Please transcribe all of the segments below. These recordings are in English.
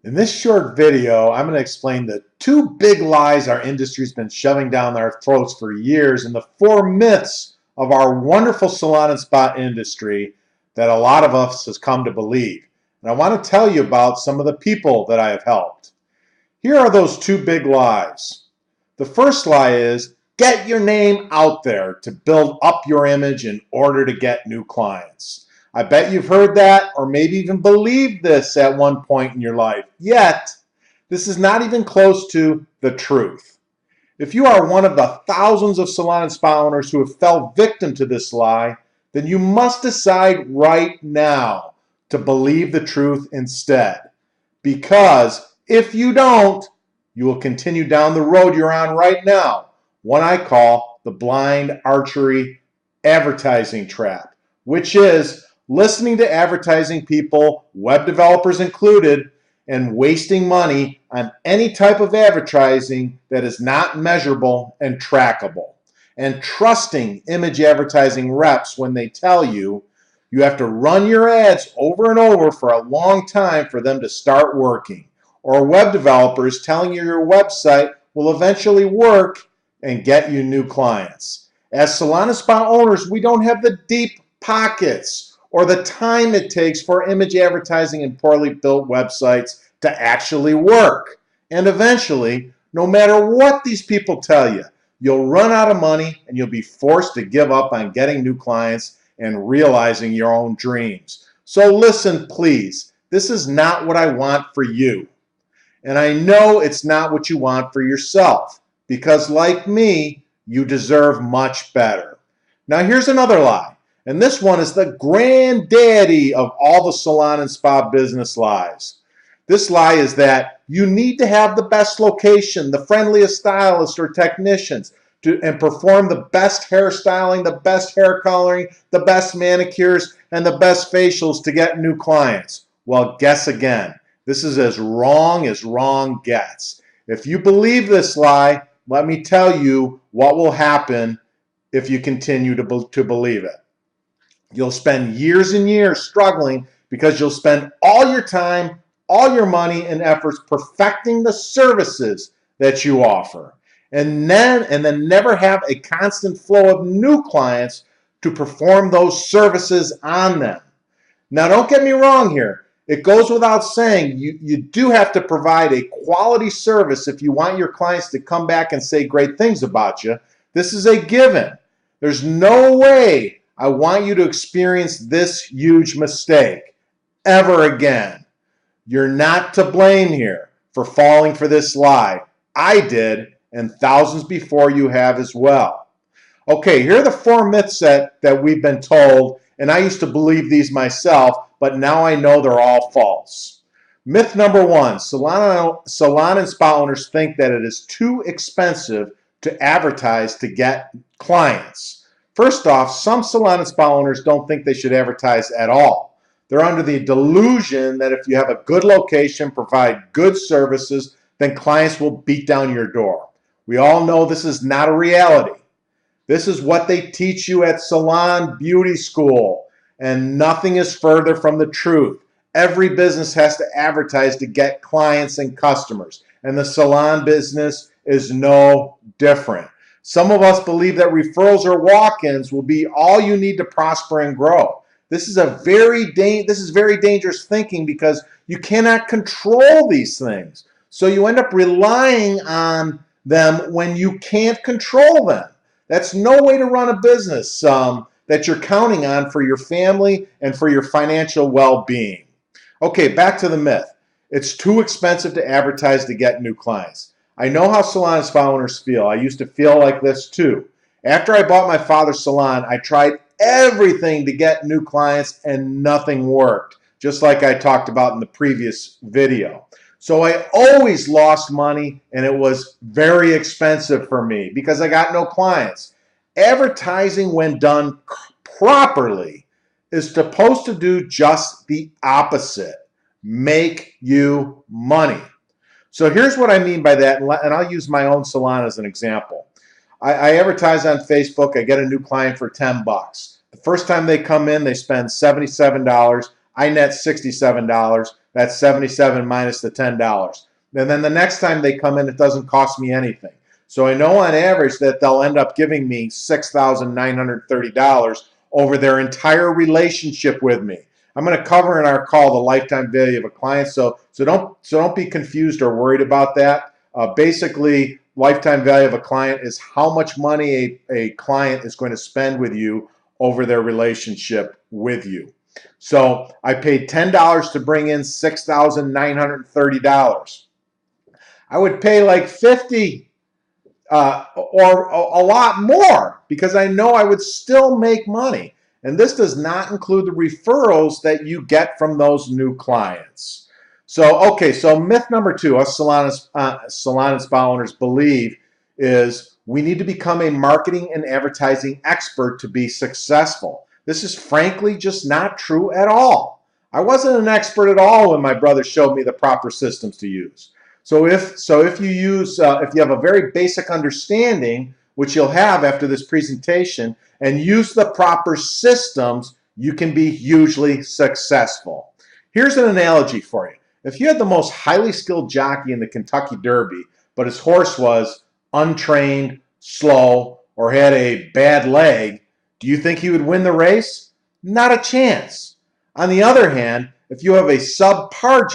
In this short video, I'm going to explain the two big lies our industry's been shoving down our throats for years and the four myths of our wonderful salon and spa industry that a lot of us has come to believe. And I want to tell you about some of the people that I have helped. Here are those two big lies. The first lie is get your name out there to build up your image in order to get new clients. I bet you've heard that or maybe even believed this at one point in your life. Yet, this is not even close to the truth. If you are one of the thousands of salon and spa owners who have fell victim to this lie, then you must decide right now to believe the truth instead. Because if you don't, you will continue down the road you're on right now, one I call the blind archery advertising trap, which is listening to advertising people, web developers included, and wasting money on any type of advertising that is not measurable and trackable. And trusting image advertising reps when they tell you you have to run your ads over and over for a long time for them to start working. Or web developers telling you your website will eventually work and get you new clients. As salon and spa owners, we don't have the deep pockets or the time it takes for image advertising and poorly built websites to actually work. And eventually, no matter what these people tell you, you'll run out of money and you'll be forced to give up on getting new clients and realizing your own dreams. So listen, please, this is not what I want for you. And I know it's not what you want for yourself, because like me, you deserve much better. Now here's another lie. And this one is the granddaddy of all the salon and spa business lies. This lie is that you need to have the best location, the friendliest stylists or technicians, and perform the best hairstyling, the best hair coloring, the best manicures, and the best facials to get new clients. Well, guess again. This is as wrong gets. If you believe this lie, let me tell you what will happen if you continue to believe it. You'll spend years and years struggling because you'll spend all your time, all your money and efforts perfecting the services that you offer. And then never have a constant flow of new clients to perform those services on them. Now, don't get me wrong here. It goes without saying, you do have to provide a quality service if you want your clients to come back and say great things about you. This is a given. There's no way I want you to experience this huge mistake ever again. You're not to blame here for falling for this lie. I did, and thousands before you have as well. Okay, here are the four myths that we've been told, and I used to believe these myself, but now I know they're all false. Myth number one, salon and spa owners think that it is too expensive to advertise to get clients. First off, some salon and spa owners don't think they should advertise at all. They're under the delusion that if you have a good location, provide good services, then clients will beat down your door. We all know this is not a reality. This is what they teach you at salon beauty school, and nothing is further from the truth. Every business has to advertise to get clients and customers, and the salon business is no different. Some of us believe that referrals or walk-ins will be all you need to prosper and grow. This is very dangerous thinking because you cannot control these things. So you end up relying on them when you can't control them. That's no way to run a business that you're counting on for your family and for your financial well-being. Okay, back to the myth. It's too expensive to advertise to get new clients. I know how salon and spa owners feel. I used to feel like this too. After I bought my father's salon, I tried everything to get new clients and nothing worked, just like I talked about in the previous video. So I always lost money and it was very expensive for me because I got no clients. Advertising, when done properly, is supposed to do just the opposite: make you money. So here's what I mean by that, and I'll use my own salon as an example. I advertise on Facebook. I get a new client for 10 bucks. The first time they come in, they spend $77. I net $67. That's 77 minus the $10. And then the next time they come in, it doesn't cost me anything. So I know on average that they'll end up giving me $6,930 over their entire relationship with me. I'm going to cover in our call the lifetime value of a client, so don't be confused or worried about that. Basically, lifetime value of a client is how much money a client is going to spend with you over their relationship with you. So I paid $10 to bring in $6,930. I would pay like $50 or a lot more because I know I would still make money. And this does not include the referrals that you get from those new clients. So, okay, so myth number 2, us salon and spa owners believe is we need to become a marketing and advertising expert to be successful. This is frankly just not true at all. I wasn't an expert at all when my brother showed me the proper systems to use. So if you have a very basic understanding, which you'll have after this presentation, and use the proper systems, you can be hugely successful. Here's an analogy for you. If you had the most highly skilled jockey in the Kentucky Derby, but his horse was untrained, slow, or had a bad leg, do you think he would win the race? Not a chance. On the other hand, if you have a subpar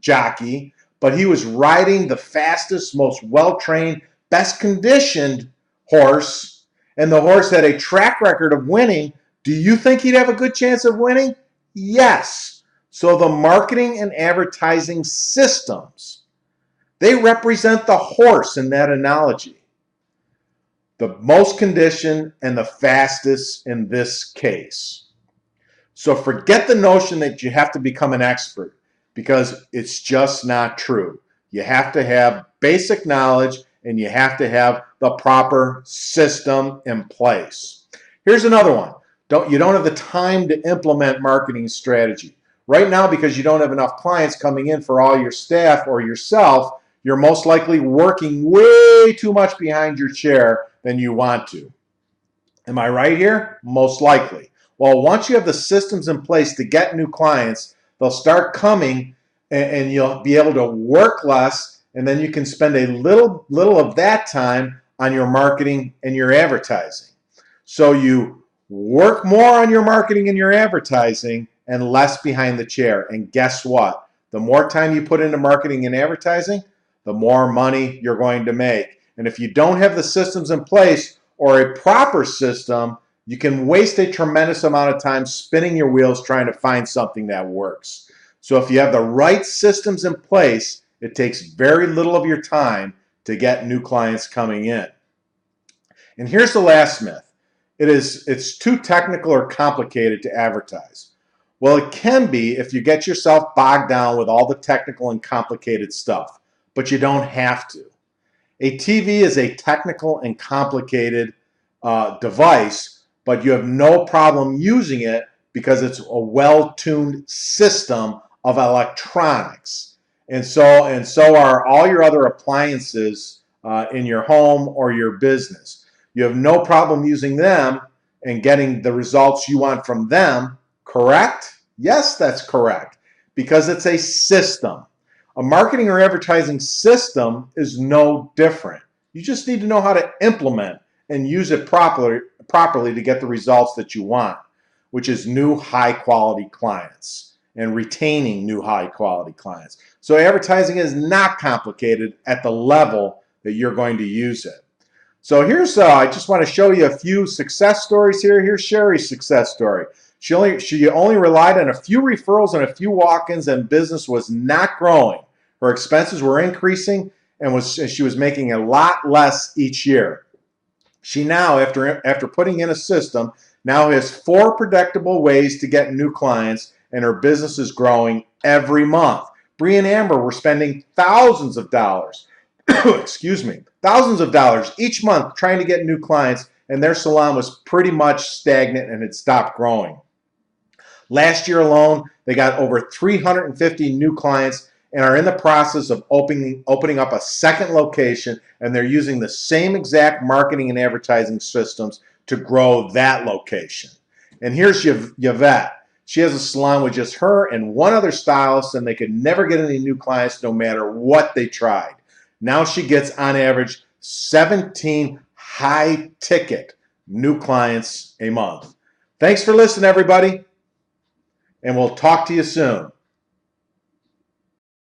jockey, but he was riding the fastest, most well-trained, best-conditioned horse, and the horse had a track record of winning, do you think he'd have a good chance of winning? Yes. So the marketing and advertising systems, they represent the horse in that analogy. The most conditioned and the fastest in this case. So forget the notion that you have to become an expert, because it's just not true. You have to have basic knowledge and you have to have the proper system in place. Here's another one. You don't have the time to implement marketing strategy. Right now, because you don't have enough clients coming in for all your staff or yourself, you're most likely working way too much behind your chair than you want to. Am I right here? Most likely. Well, once you have the systems in place to get new clients, they'll start coming and you'll be able to work less, and then you can spend a little of that time on your marketing and your advertising. So you work more on your marketing and your advertising and less behind the chair. And guess what? The more time you put into marketing and advertising, the more money you're going to make. And if you don't have the systems in place or a proper system, you can waste a tremendous amount of time spinning your wheels trying to find something that works. So if you have the right systems in place, it takes very little of your time to get new clients coming in. And here's the last myth. It's too technical or complicated to advertise. Well, it can be if you get yourself bogged down with all the technical and complicated stuff, but you don't have to. A TV is a technical and complicated device, but you have no problem using it because it's a well-tuned system of electronics. And so are all your other appliances in your home or your business. You have no problem using them and getting the results you want from them, correct? Yes, that's correct, because it's a system. A marketing or advertising system is no different. You just need to know how to implement and use it properly to get the results that you want, which is new high-quality clients and retaining new high-quality clients. So advertising is not complicated at the level that you're going to use it. So here's, I just want to show you a few success stories here. Here's Sherry's success story. She only relied on a few referrals and a few walk-ins, and business was not growing. Her expenses were increasing, and she was making a lot less each year. She now, after putting in a system, now has 4 predictable ways to get new clients, and her business is growing every month. Bree and Amber were spending thousands of dollars, excuse me, thousands of dollars each month trying to get new clients, and their salon was pretty much stagnant and had stopped growing. Last year alone, they got over 350 new clients and are in the process of opening up a second location, and they're using the same exact marketing and advertising systems to grow that location. And here's Yvette. She has a salon with just her and one other stylist, and they could never get any new clients no matter what they tried. Now she gets, on average, 17 high-ticket new clients a month. Thanks for listening, everybody, and we'll talk to you soon.